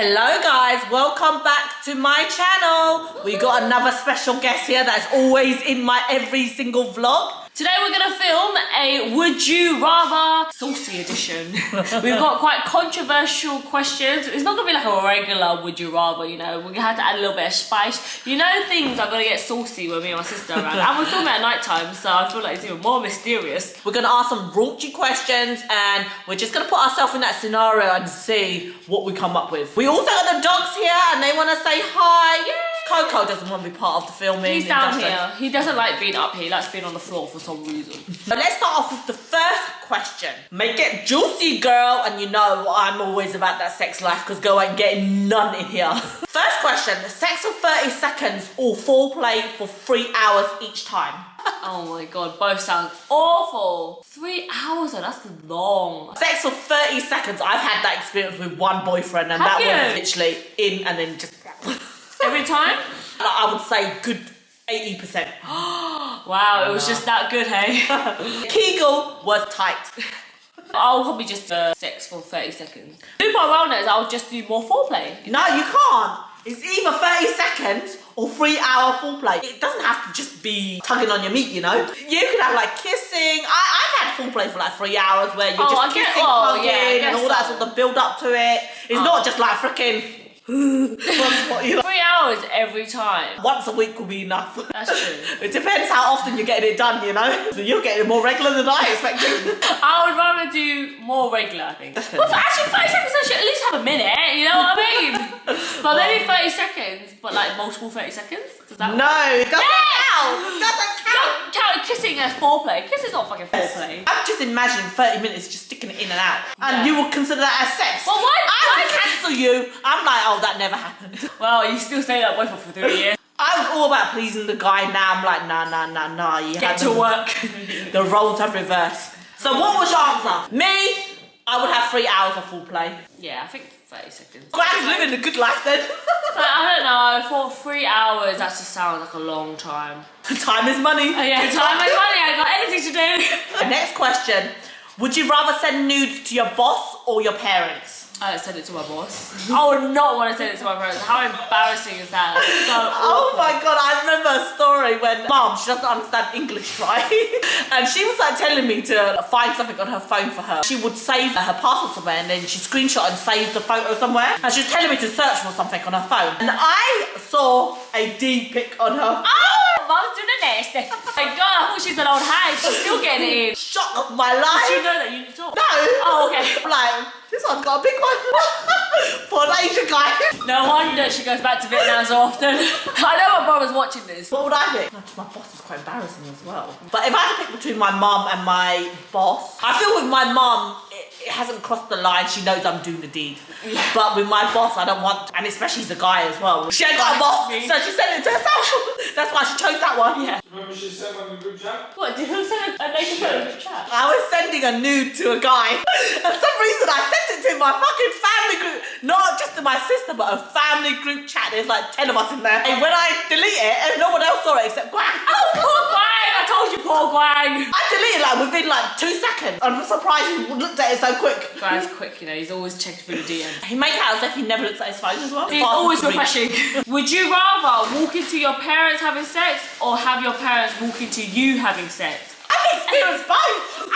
Hello guys, welcome back to my channel. We got another special guest here that's always in my every single vlog. Today we're gonna film a Would You Rather Saucy edition. We've got quite controversial questions. It's not gonna be like a regular Would You Rather, you know. We're gonna have to add a little bit of spice. You know, things are gonna get saucy when me and my sister are around. And we're filming at night time, so I feel like it's even more mysterious. We're gonna ask some raunchy questions and we're just gonna put ourselves in that scenario and see what we come up with. We also got the dogs here and they wanna say hi. Yay! Coco doesn't want to be part of the filming. He's down here. He doesn't like being up here. He likes being on the floor for some reason. But let's start off with the first question. Make it juicy, girl. And you know I'm always about that sex life because girl ain't getting none in here. First question, sex for 30 seconds or foreplay for 3 hours each time? Oh my god, both sound awful. 3 hours though, that's long. Sex for 30 seconds. I've had that experience with one boyfriend and Have that you? was literally in and then just... Every time? I would say good 80%. Wow, it was just that good, hey? Kegel was tight. I'll probably just sex for 30 seconds. Do my wellness, I'll just do more foreplay. No, you can't. It's either 30 seconds or 3 hour foreplay. It doesn't have to just be tugging on your meat, you know? You can have like kissing. I've had foreplay for like 3 hours where you're just kissing, hugging, and all that sort of build up to it. It's not just like freaking... 3 hours every time. Once a week will be enough. That's true. It depends how often you're getting it done, you know? So you're getting it more regular than I expected. I would rather do more regular, I think. Well, actually 30 seconds I should at least have a minute, you know what I mean? But maybe 30 seconds, but like multiple 30 seconds? Does that No, it doesn't count. It doesn't count. Don't count kissing as foreplay. Kissing's not fucking foreplay. I'm just imagining 30 minutes just sticking it in and out. And you will consider that as sex. Well, why? I would cancel you. I'm like, oh, that never happened. Well, you still stay that boyfriend for 3 years. I was all about pleasing the guy. Now I'm like, nah. You Get to work. The roles have reversed. So what was your answer? Me, I would have 3 hours of full play. Yeah, I think 30 seconds. Greg's living the good life then. I don't know, for 3 hours, that just sounds like a long time. Time is money. Oh yeah, time is money, I got anything to do. Next question. Would you rather send nudes to your boss or your parents? I would send it to my boss. I would not want to send it to my parents. How embarrassing is that? That's so Oh awkward. my god, I remember a story when Mom, she doesn't understand English, right? And she was like telling me to find something on her phone for her. She would save her passport somewhere and then she screenshot and saved the photo somewhere. And she was telling me to search for something on her phone. And I saw a D pic on her. Oh, Mom's doing a nasty. Oh my god, I thought she's an old hag. She's still getting it in. Shock of my life. Did you know that you need to talk? No. Oh, okay. I'm like, this one's got a big one. For an Asian guy. No wonder she goes back to Vietnam so often. I know my brother's watching this. What would I pick? My boss is quite embarrassing as well. But if I had to pick between my mum and my boss, I feel with my mum, it hasn't crossed the line. She knows I'm doing the deed. Yeah. But with my boss, I don't want, and especially he's a guy as well. She ain't got a boss, so she sent it to herself. That's why she chose that one. Yeah. Remember she said on the group chat? What, did who send a naked photo in the chat? I was sending a nude to a guy. And for some reason, I sent it to my fucking family group. Not just to my sister, but a family group chat. There's like 10 of us in there. And when I delete it, and no one else saw it except Guang. Oh, poor Guang! I told you, poor Guang! I deleted like within like 2 seconds. I'm surprised he looked at it so quick. Guang's quick, you know, he's always checking through the DM. He make out as if he never looks at his phone as well. He's always refreshing. Would you rather walk into your parents having sex or have your parents walk into you having sex? I've experienced both.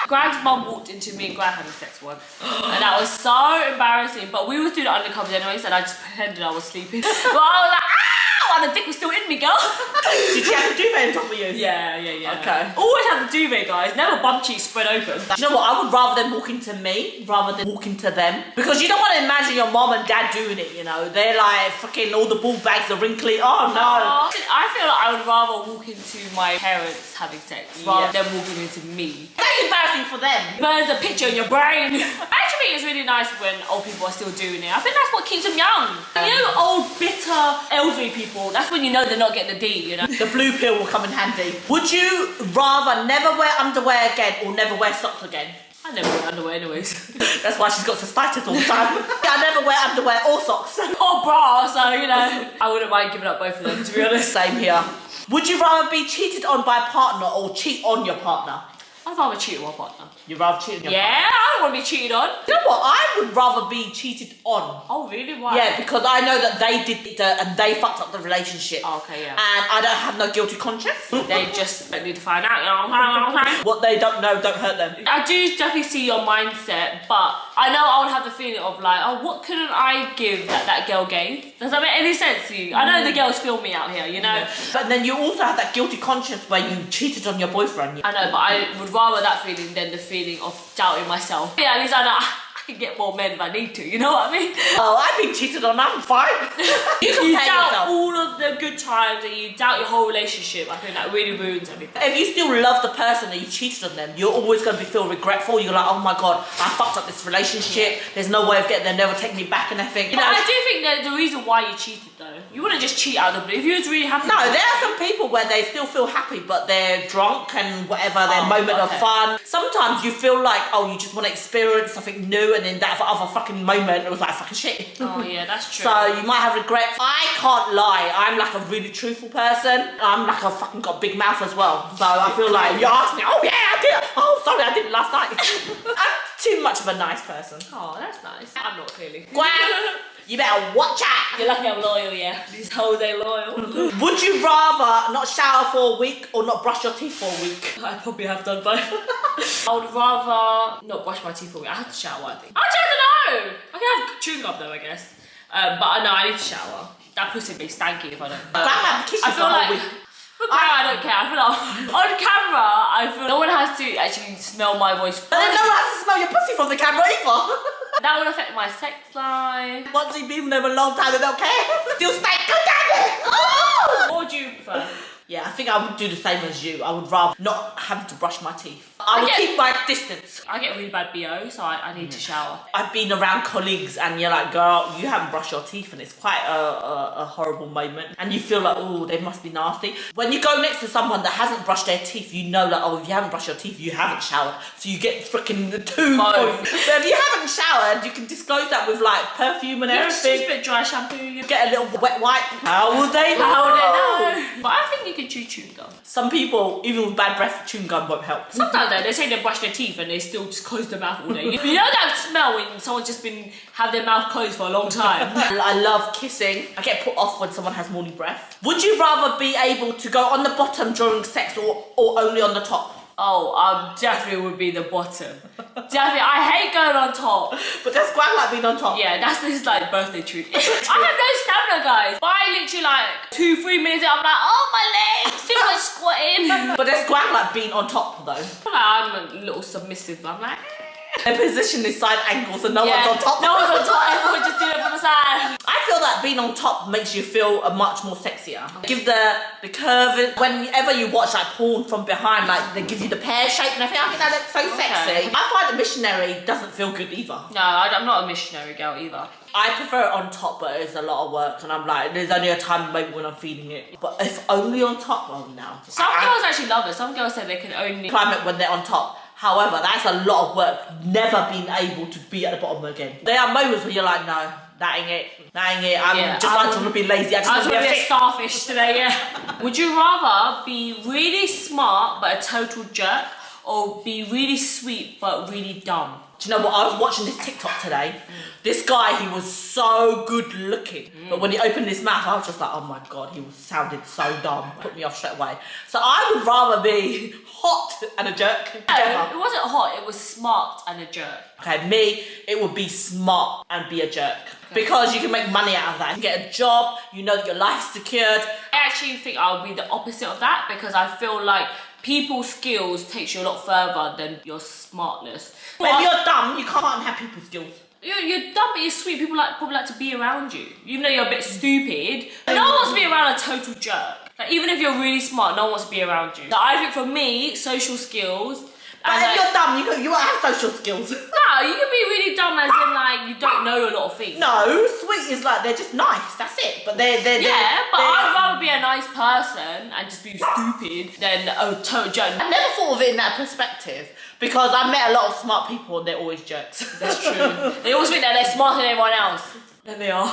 Greg's mum walked into me and Greg having sex once. And that was so embarrassing. But we was doing it undercover anyways and I just pretended I was sleeping. But I was like, ow! And the dick was still in me, girl. Did you have a duvet on top of you? Yeah. Okay. Always have the duvet, guys. Never bum cheeks spread open. Do you know what? I would rather them walk into me rather than walk into them. Because you don't want to imagine your mom and dad doing it, you know. They're like fucking all the ball bags are wrinkly. Oh no. I feel like I would rather walk into my parents having sex rather than walking into me. That's embarrassing for them. Burns a picture in your brain. Actually, it's really nice when old people are still doing it. I think that's what keeps them young. You know, old, bitter, elderly people, that's when you know they're not getting the D, you know? The blue pill will come in handy. Would you rather never wear underwear again or never wear socks again? I never wear underwear anyways. That's why she's got cystitis all the time. I never wear underwear or socks. Or bra, so, you know. I wouldn't mind giving up both of them, to be honest. Same here. Would you rather be cheated on by a partner or cheat on your partner? I'd rather cheat on my partner. You'd rather cheat on your Yeah, partner? I don't want to be cheated on. You know what? I would rather be cheated on. Oh, really? Why? Yeah, because I know that they did it and they fucked up the relationship. Oh, okay, yeah. And I don't have no guilty conscience. They just need to find out. What they don't know don't hurt them. I do definitely see your mindset, but I know I would have the feeling of like, oh, what couldn't I give that girl gave? Does that make any sense to you? I know the girls feel me out here, you know? Yeah. But then you also have that guilty conscience where you cheated on your boyfriend. I know, but I would rather that feeling than the feeling of doubting myself. Yeah, at least I know I can get more men if I need to, you know what I mean? Oh, I've been cheated on, I'm fine. You compare doubt yourself. all of the good times and you doubt your whole relationship. I think that really ruins everything. If you still love the person and you cheated on them, you're always going to feel regretful. You're like, oh my God, I fucked up this relationship. There's no way of getting there, never take me back and everything. You But know, I do think that the reason why you cheated though, you wouldn't just cheat out of the blue. If you was really happy. no, there are some people where they still feel happy, but they're drunk and whatever, their moment of okay. fun. Sometimes you feel like, oh, you just want to experience something new, and then that other fucking moment, it was like fucking shit. Oh yeah, that's true. So you might have regrets. I can't lie. I'm like a really truthful person. I'm like a fucking got a big mouth as well. So I feel like you asked me, oh yeah, I did. Oh, sorry, I did it last night. I'm too much of a nice person. Oh, that's nice. I'm not clearly. Gwen, you better watch out. You're lucky I'm loyal, yeah. These hoes ain't loyal. Would you rather not shower for a week or not brush your teeth for a week? I probably have done both. I would rather not brush my teeth for a week. I have to shower, I think. Actually, I don't know. I can have chewing gum though, I guess. But I know I need to shower. That pussy be stanky if I don't. Grandma kiss you I for feel a whole like. week. For camera, I don't care. I feel like on camera, I feel no one has to actually smell my voice. But then no one has to smell your pussy from the camera either. That would affect my sex life. Once you've been there a long time, they don't care. Still stank, go down there. Oh! What would you prefer? Yeah, I think I would do the same as you. I would rather not have to brush my teeth. I would get- keep my distance. I get really bad BO, so I need to shower. I've been around colleagues and you're like, girl, you haven't brushed your teeth, and it's quite a horrible moment. And you feel like, oh, they must be nasty. When you go next to someone that hasn't brushed their teeth, you know like, oh, if you haven't brushed your teeth, you haven't showered. So you get freaking the two Both. points. But if you haven't showered, you can disclose that with like perfume and Just everything. a bit dry shampoo. You Get a little wet wipe. How would they know? How would they know? But I think you can chew chewing gum. Some people, even with bad breath, chewing gum won't help. Sometimes though, they say they brush their teeth and they still just close their mouth all day. You know that smell when someone's just been have their mouth closed for a long time. I love kissing. I get put off when someone has morning breath. Would you rather be able to go on the bottom during sex or only on the top? Oh, definitely would be the bottom. Definitely, I hate going on top. But that's quite like being on top. Yeah, that's his like birthday treat. I have no stamina, guys. By literally like 2-3 minutes, I'm like, oh my legs, too much squatting. But that's quite like being on top though. I'm a little submissive. I'm like. Their position is side angle, so no one's on top. No one's on top. Everyone just do it from the side. I feel that being on top makes you feel much more sexier. Give the curve. Whenever you watch like porn from behind, like they give you the pear shape and everything, I think that looks so sexy. I find the missionary doesn't feel good either. No, I'm not a missionary girl either. I prefer it on top, but it's a lot of work, and I'm like, there's only a time maybe when I'm feeling it. But if only on top, oh no. Some girls actually love it. Some girls say they can only climb it when they're on top. However, that's a lot of work, never being able to be at the bottom again. There are moments where you're like, no, that ain't it. I'm just like to be lazy. I just want to be a fit. starfish today, yeah. Would you rather be really smart but a total jerk, or be really sweet but really dumb? Do you know what? I was watching this TikTok today. This guy, he was so good looking. But when he opened his mouth, I was just like, oh my God, sounded so dumb. Put me off straight away. So I would rather be hot and a jerk. No, it wasn't hot, it was smart and a jerk. Okay, me, it would be smart and be a jerk. Because you can make money out of that. You get a job, you know that your life's secured. I actually think I'll be the opposite of that, because I feel like people's skills takes you a lot further than your smartness. But if you're dumb, you can't have people's skills. You're dumb, but you're sweet. People probably like to be around you. Even though you're a bit stupid, no one wants to be around a total jerk. Like, even if you're really smart, no one wants to be around you. So I think for me, social skills. But if you're dumb, you won't have social skills. No, you can be really dumb as in like you don't know a lot of things. No, sweet is like they're just nice. That's it. But they're I'd rather be a nice person and just be stupid than a total jerk. I never thought of it in that perspective because I met a lot of smart people and they're always jerks. That's true. They always think that they're smarter than everyone else. Then they are.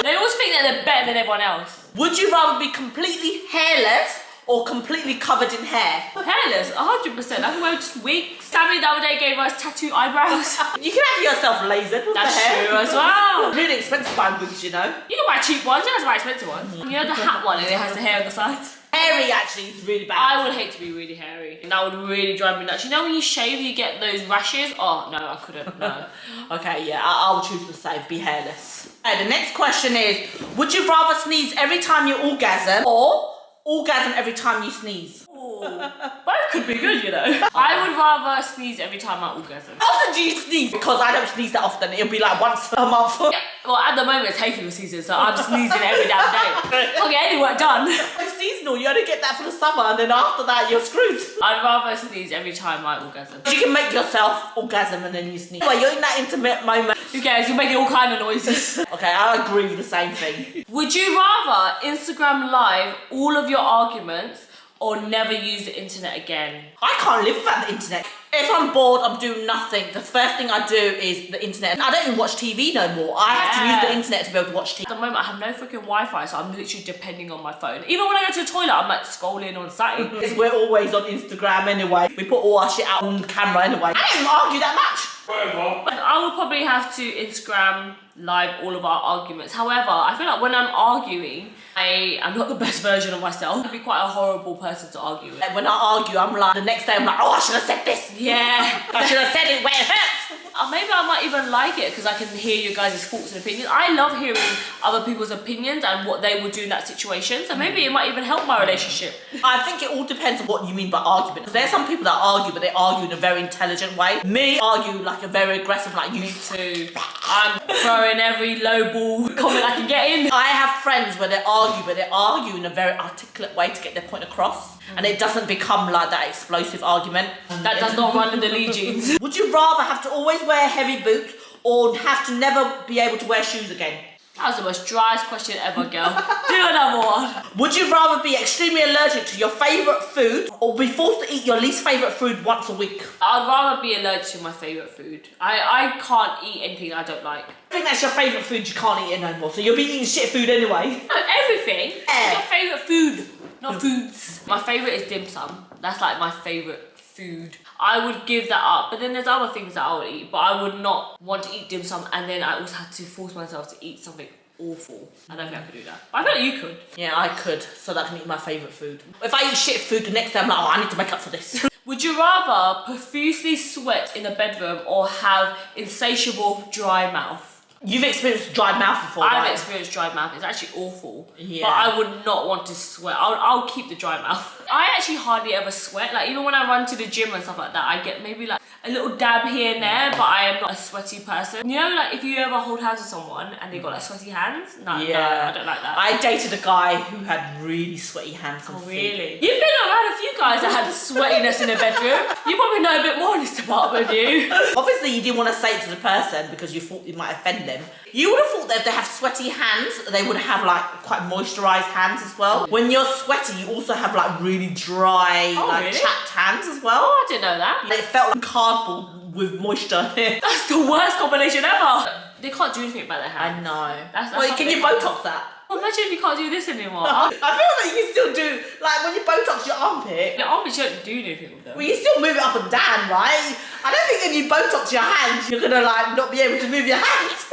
They always think that they're better than everyone else. Would you rather be completely hairless or completely covered in hair? Hairless, 100%. I can wear just wigs. Sammy the other day gave us tattoo eyebrows. You can have yourself lasered with That's the hair. true as well. Really expensive buying wigs, you know. You can buy cheap ones, you don't have to buy expensive ones. You know the hat one and it has the hair on the side? Hairy actually is really bad. I would hate to be really hairy. That would really drive me nuts. You know when you shave you get those rashes? Oh no, I couldn't, no. Okay, yeah, I'll choose the same, be hairless. Okay, the next question is, would you rather sneeze every time you orgasm or orgasm every time you sneeze? Both could be good, you know. I would rather sneeze every time I orgasm. How often do you sneeze? Because I don't sneeze that often. It'll be like once a month. Yeah, well, at the moment it's hay fever season, so I'm sneezing every damn day. Can't get any work done. It's seasonal. You only get that for the summer, and then after that you're screwed. I'd rather sneeze every time I orgasm. You can make yourself orgasm and then you sneeze. Well, you're in that intimate moment. Who cares? You're making all kind of noises. Okay, I agree with the same thing. Would you rather Instagram live all of your arguments or never use the internet again? I can't live without the internet. If I'm bored, I'm doing nothing. The first thing I do is the internet. I don't even watch TV no more. I have to use the internet to be able to watch TV. At the moment, I have no freaking Wi-Fi, so I'm literally depending on my phone. Even when I go to the toilet, I'm like scrolling on something. Because we're always on Instagram anyway. We put all our shit out on camera anyway. I don't even argue that much. Whatever. I would probably have to Instagram live all of our arguments. However, I feel like when I'm arguing, I am not the best version of myself. I'd be quite a horrible person to argue with. When I argue, I'm like, the next day I'm like, oh, I should have said this. Yeah. I should have said it where it hurts. Maybe I might even like it because I can hear you guys' thoughts and opinions. I love hearing other people's opinions and what they would do in that situation. So maybe it might even help my relationship. I think it all depends on what you mean by argument. Because there's some people that argue, but they argue in a very intelligent way. Me, argue like a very aggressive, like you. Me too. I'm throwing every low ball comment I can get in. I have friends where they argue, but they argue in a very articulate way to get their point across. And it doesn't become like that explosive argument. That does not run in the legions. Would you rather have to always wear heavy boots or have to never be able to wear shoes again? That was the most driest question ever, girl. Do another one. Would you rather be extremely allergic to your favourite food or be forced to eat your least favourite food once a week? I'd rather be allergic to my favourite food. I can't eat anything I don't like. I think that's your favourite food, you can't eat it no more, so you'll be eating shit food anyway. No, everything. Yeah. Your favourite food, not foods. My favourite is dim sum. That's like my favourite food. I would give that up, but then there's other things that I would eat, but I would not want to eat dim sum and then I also had to force myself to eat something awful. I don't think I could do that. But I feel like you could. Yeah, I could, so that I can eat my favourite food. If I eat shit food, the next day I'm like, oh, I need to make up for this. Would you rather profusely sweat in the bedroom or have insatiable dry mouth? You've experienced dry mouth before, right? I've experienced dry mouth. It's actually awful. Yeah. But I would not want to sweat. I'll keep the dry mouth. I actually hardly ever sweat. Like even when I run to the gym and stuff like that, I get maybe like a little dab here and there, but I am not a sweaty person. You know, like if you ever hold hands with someone and they got like sweaty hands? No, I don't like that. I dated a guy who had really sweaty hands and Oh, feet. really? You've been around a few guys that had sweatiness in the bedroom. You probably know a bit more in this department, you. Obviously, you didn't want to say it to the person because you thought you might offend them. You would have thought that if they have sweaty hands, they would have like quite moisturised hands as well. When you're sweaty, you also have like really dry, really? chapped hands as well. Oh, I didn't know that. It felt like cardboard with moisture. That's the worst combination ever. They can't do anything about their I hands. know. That's Wait, can you Botox that? Well, imagine if you can't do this anymore. I feel like you can still do, like when you Botox your armpit, The armpits don't do anything with them. well, you still move it up and down, right? I don't think if you Botox your hands, you're gonna like not be able to move your hands.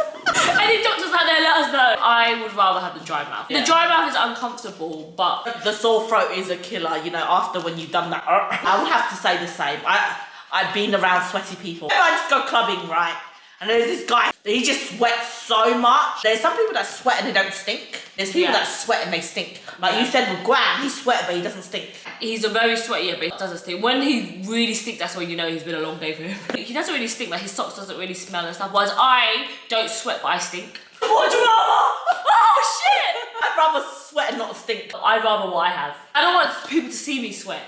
Any doctors out there, let us know. I would rather have the dry mouth. Yeah. The dry mouth is uncomfortable, but The sore throat is a killer, you know, after when you've done that. I would have to say the same. I've been around sweaty people. I just go clubbing, right? And there's this guy, he just sweats so much. There's some people that sweat and they don't stink. There's people that sweat and they stink. Like you said with Guan, he sweat but he doesn't stink. he's a very sweaty, but he doesn't stink. When he really stinks, that's when you know he's been a long day for him. He doesn't really stink, like his socks doesn't really smell and stuff. Whereas I don't sweat, but I stink. What do you rather? Oh shit! I'd rather sweat and not stink. I'd rather what I have. I don't want people to see me sweat.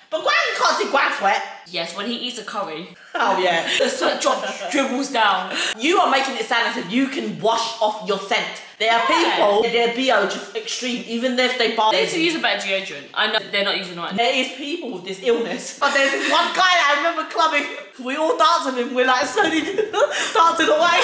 But Guan, you can't see Guan sweat. Yes, when he eats a curry, Oh yeah. the sweat dribbles down. You are making it sound as if you can wash off your scent. There are people, their BO just extreme, even if they buy. They need to use a better deodorant. I know they're not using the right. There is people with this illness. But there's this one guy I remember clubbing. We all danced with him. We're like slowly dancing away.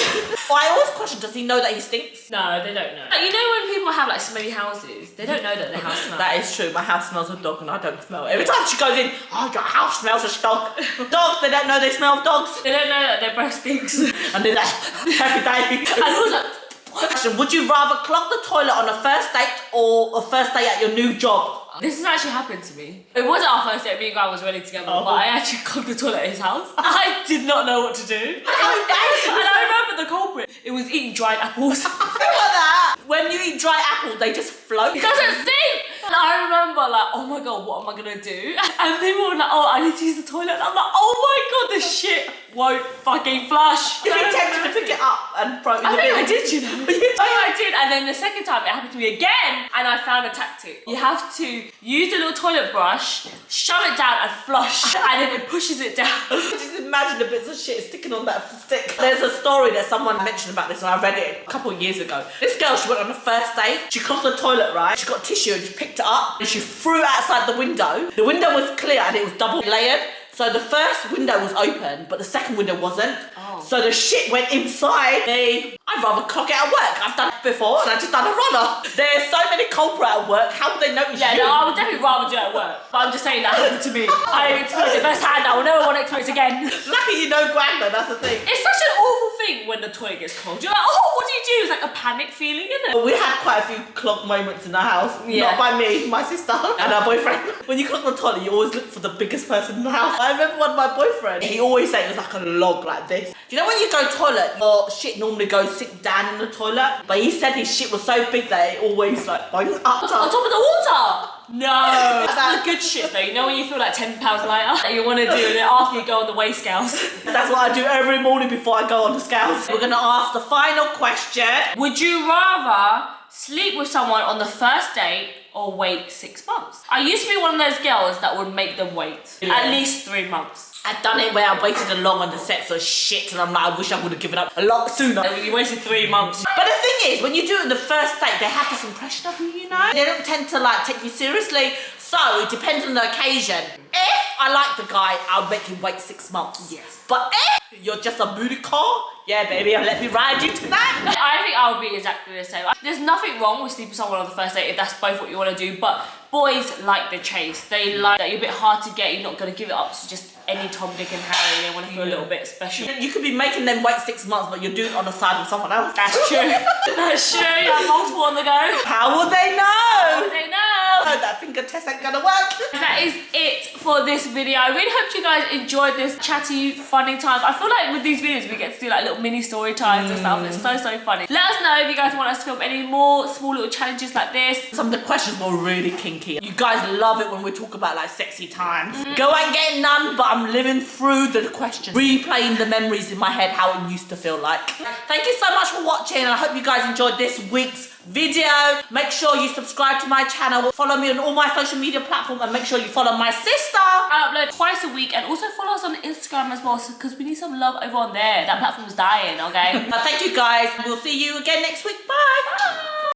I always question, does he know that he stinks? No, they don't know. Like, you know when people have like smelly houses, they don't know that their house smells. That is true. My house smells of dog and I don't smell it. Every time she goes in, oh, your house smells of dog. Dogs, they don't know they smell of dogs. They don't know that their breath stinks. And they're like, every day. And also, Question, would you rather clog the toilet on a first date or a first date at your new job? this has actually happened to me. It wasn't our first date, me and Guy was ready together, but I actually clogged the toilet at his house. I did not know what to do. And I remember the culprit. It was eating dried apples. That? When you eat dry apples, they just float. It doesn't stink! And I remember like, oh my god, what am I gonna do? And people were like, oh, I need to use the toilet. And I'm like, oh my god, this shit won't fucking flush. You'd be tempted to pick it up and throw it in I the think bin. I did, you know. I did, and then the second time it happened to me again, and I found a tactic. You have to use the little toilet brush, shove it down and flush, and then it pushes it down. Just imagine the bits of shit sticking on that stick. There's a story that someone mentioned about this and I read it a couple of years ago. This girl, she went on a first date, she clogged the toilet, right? She got tissue and just picked it up and she threw it outside the window. The window was clear and it was double layered. So the first window was open, but the second window wasn't. Oh. So the shit went inside. I'd rather clog it at work. I've done it before and I just done a runner. There's so many culprits at work. How would they notice Yeah, you? no, I would definitely rather do it at work. But I'm just saying that happened to me. I experienced it firsthand. I will never want to experience it again. Lucky you know Grandma, that's the thing. It's such an awful thing when the toilet gets clogged. You're like, oh, what do you do? It's like a panic feeling, isn't it? We had quite a few clogged moments in the house. Yeah. Not by me, my sister and our boyfriend. When you clog the toilet, you always look for the biggest person in the house. I remember one of my boyfriend, he always said it was like a log like this. Do you know when you go toilet, your shit normally goes sit down in the toilet? But he said his shit was so big that it always like boings up. On top of the water? No. That's the good shit though. You know when you feel like 10 pounds lighter? That you want to do it after you go on the weigh scales. That's what I do every morning before I go on the scales. We're gonna ask the final question. Would you rather sleep with someone on the first date or wait 6 months? I used to be one of those girls that would make them wait at least 3 months. I've done it where I waited along on the set for shit and I'm like, I wish I would have given up a lot sooner. You wasted 3 months. But the thing is, when you do it on the first date, they have this impression of you, you know? They don't tend to like take you seriously. So it depends on the occasion. If I like the guy, I'll make him wait 6 months. Yes. But if you're just a booty call, yeah, baby, let me ride you tonight. I think I would be exactly the same. There's nothing wrong with sleeping with someone on the first date if that's both what you want to do, but boys like the chase. They like that you're a bit hard to get, you're not going to give it up to just any Tom, Dick and Harry. They want to feel a little bit special. You could be making them wait 6 months, but you're doing it on the side with someone else. That's true. That's true. You have multiple on the go. How would they know? How would they know? Oh, that finger test ain't gonna work. That is it for this video. I really hope you guys enjoyed this chatty, funny time. I feel like with these videos we get to do like little mini story times and stuff. It's so funny. Let us know if you guys want us to film any more small little challenges like this. Some of the questions were really kinky. You guys love it when we talk about like sexy times. Go and get none, but I'm living through the questions, replaying the memories in my head, how it used to feel like. Thank you so much for watching. I hope you guys enjoyed this week's video. Make sure you subscribe to my channel, follow me on all my social media platforms, and make sure you follow my sister. I upload twice a week, and also follow us on Instagram as well, because we need some love over on there. That platform's dying, okay? Thank you guys. We'll see you again next week. Bye.